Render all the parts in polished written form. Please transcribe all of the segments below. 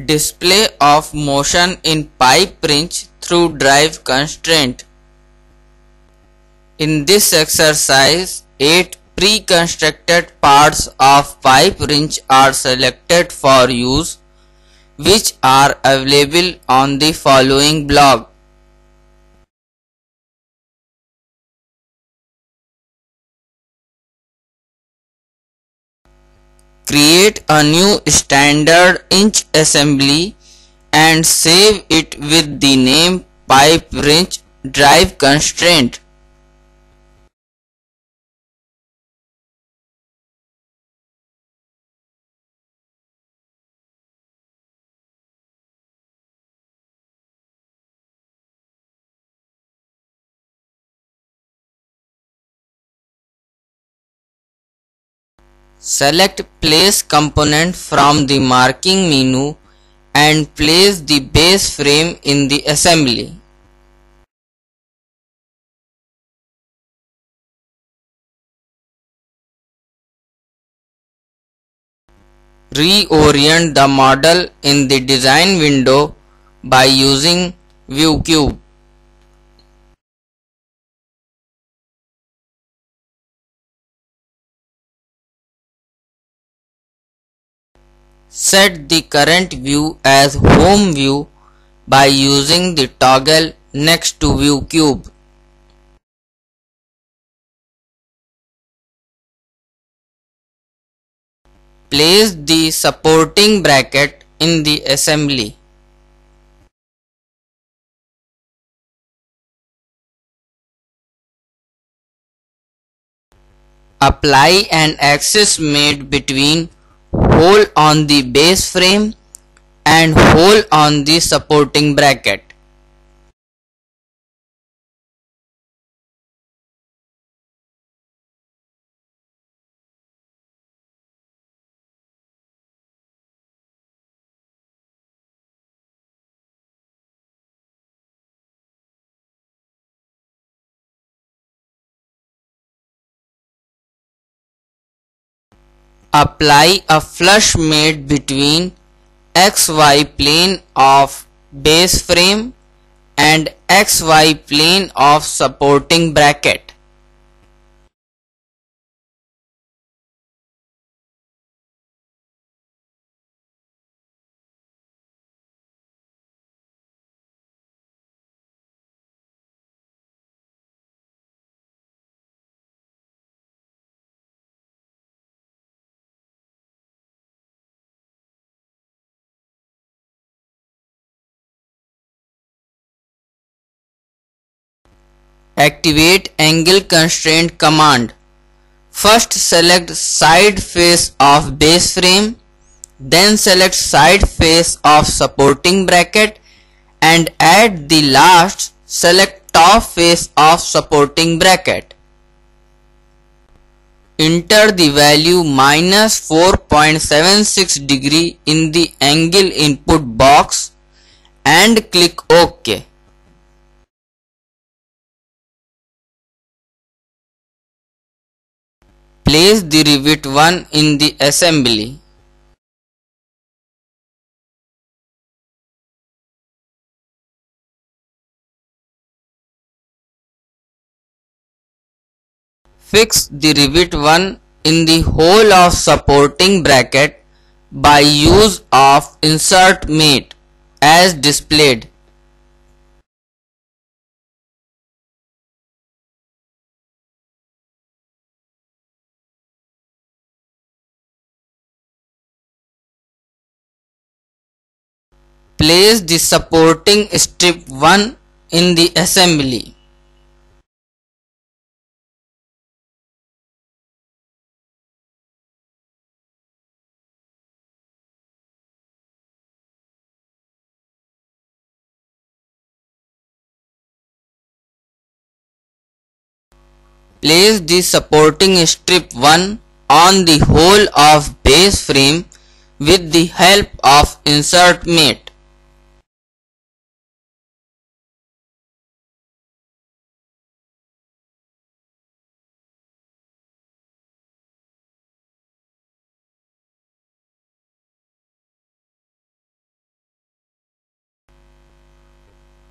Display of motion in pipe wrench through drive constraint. In this exercise, 8 pre-constructed parts of pipe wrench are selected for use, which are available on the following blog. Create a new standard inch assembly and save it with the name pipe wrench drive constraint. Select Place Component from the marking menu and place the base frame in the assembly. Reorient the model in the design window by using View Cube. Set the current view as Home View by using the toggle next to View Cube. Place the supporting bracket in the assembly. Apply an axis made between hole on the base frame and hole on the supporting bracket. Apply a flush made between XY plane of base frame and XY plane of supporting bracket. Activate Angle Constraint command. First select side face of base frame, then select side face of supporting bracket, and at the last select top face of supporting bracket. Enter the value minus 4.76 degree in the angle input box and click OK. Place the rivet 1 in the assembly. Fix the rivet 1 in the hole of supporting bracket by use of insert mate as displayed. Place the supporting strip 1 in the assembly. Place the supporting strip 1 on the hole of base frame with the help of insert mate.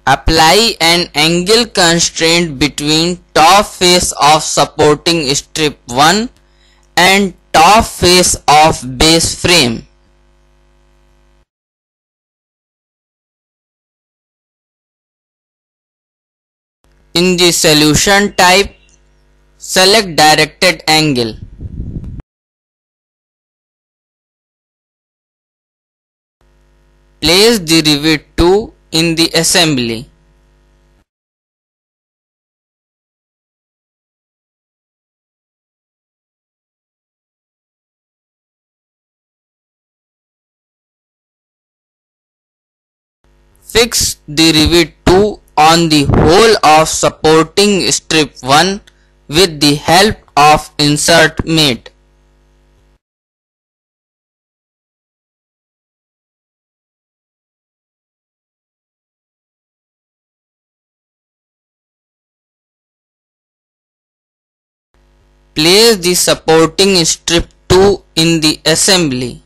Apply an angle constraint between top face of supporting strip 1 and top face of base frame. In the solution type, select directed angle. Place the rivet 2 in the assembly. Fix the rivet 2 on the hole of supporting strip 1 with the help of insert mate. Place the supporting strip 2 in the assembly.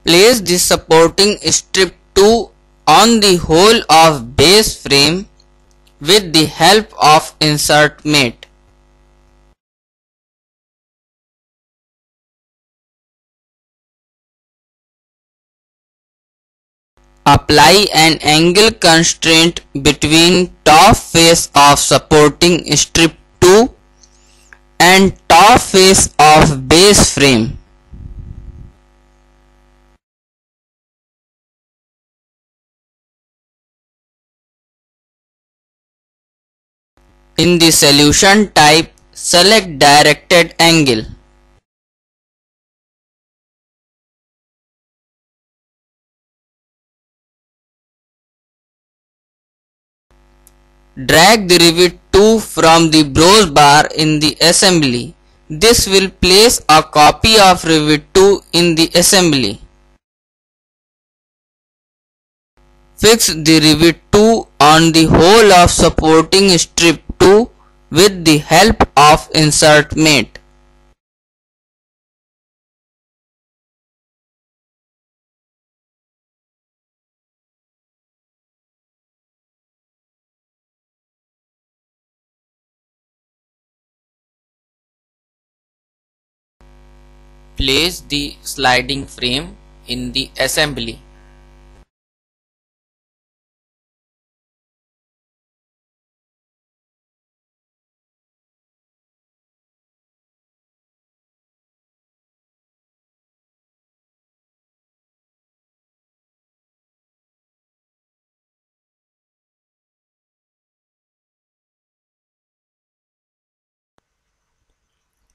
Place the supporting strip 2 on the hole of base frame with the help of insert mate. Apply an angle constraint between top face of supporting strip 2 and top face of base frame. In the solution type, select directed angle. Drag the rivet 2 from the brose bar in the assembly. This will place a copy of rivet 2 in the assembly. Fix the rivet 2 on the hole of supporting strip 2 with the help of insert mate. Place the sliding frame in the assembly.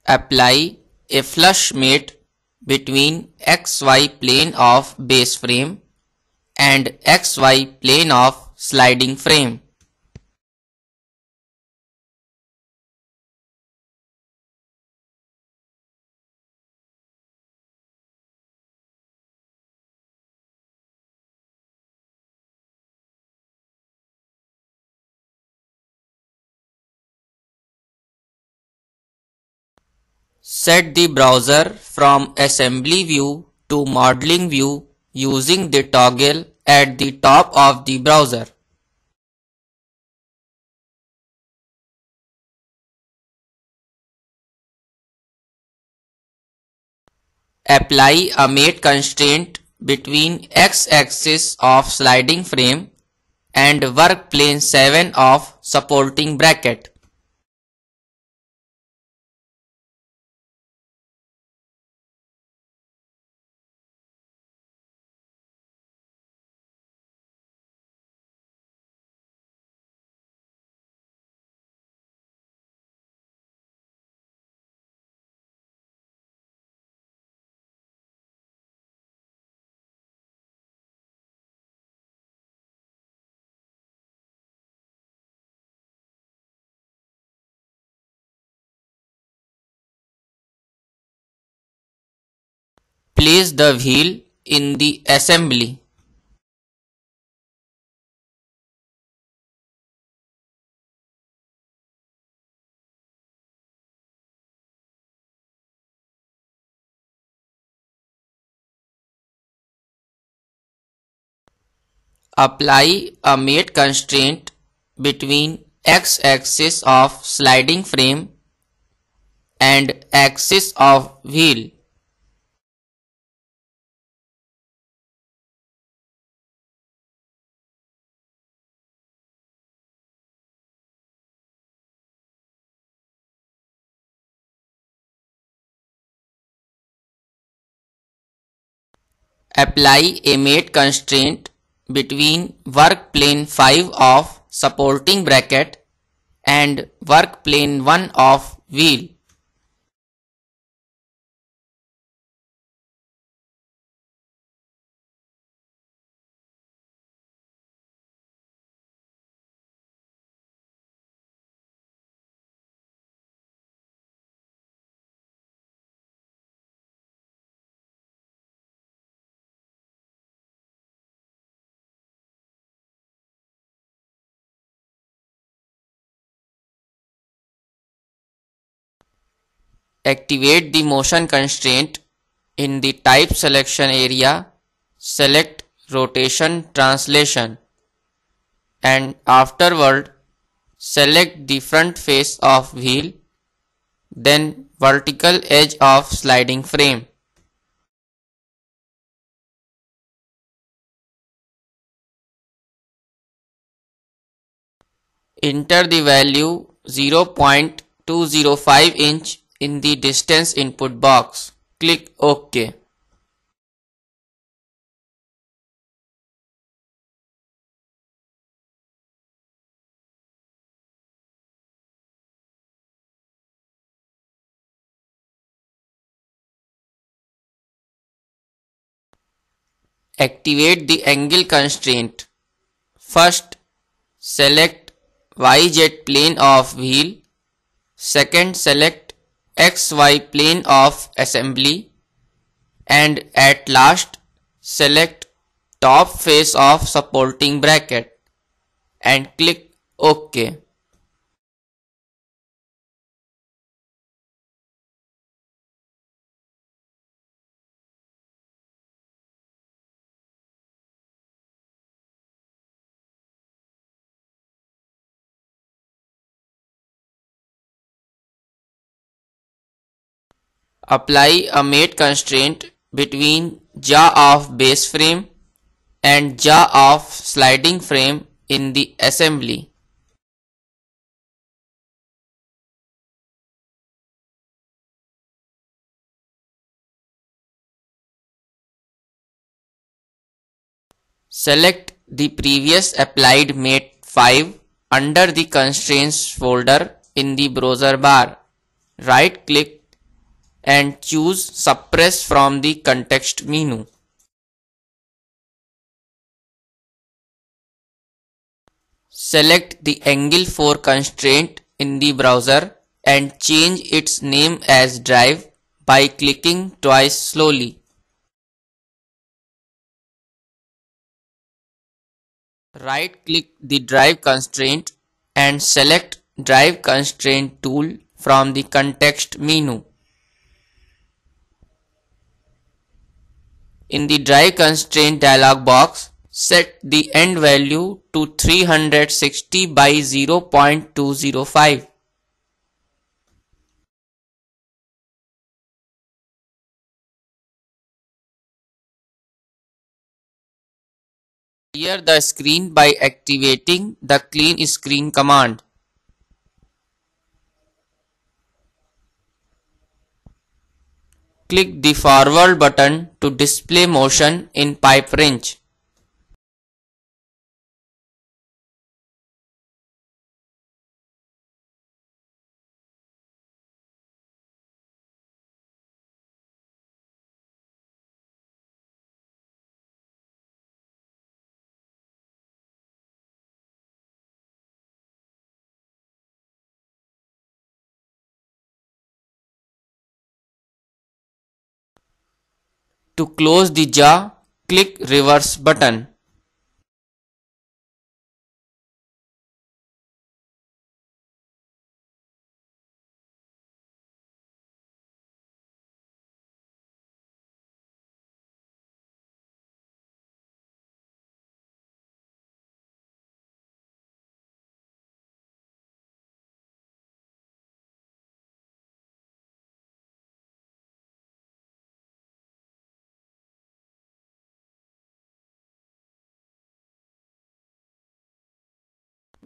Apply a flush mate between XY plane of base frame and XY plane of sliding frame. Set the browser from assembly view to modeling view using the toggle at the top of the browser. Apply a mate constraint between x-axis of sliding frame and work plane 7 of supporting bracket. Place the wheel in the assembly. Apply a mate constraint between x-axis of sliding frame and axis of wheel. Apply a mate constraint between work plane 5 of supporting bracket and work plane 1 of wheel. Activate the motion constraint in the type selection area. Select rotation translation and afterward select the front face of wheel, then vertical edge of sliding frame. Enter the value 0.205 inch in the distance input box. Click OK. Activate the angle constraint. First, select YZ plane of wheel. Second, select XY plane of assembly. And at last, select top face of supporting bracket and click OK. Apply a mate constraint between jaw of base frame and jaw of sliding frame in the assembly. Select the previous applied mate 5 under the constraints folder in the browser bar. Right click and choose suppress from the context menu. Select the angle 4 constraint in the browser and change its name as drive by clicking twice slowly. Right click the drive constraint and select drive constraint tool from the context menu. In the drive constraint dialog box, set the end value to 360 by 0.205. Clear the screen by activating the clean screen command. Click the forward button to display motion in pipe wrench. To close the jaw, click reverse button.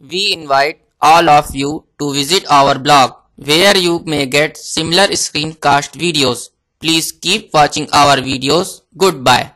We invite all of you to visit our blog where you may get similar screencast videos. Please keep watching our videos. Goodbye.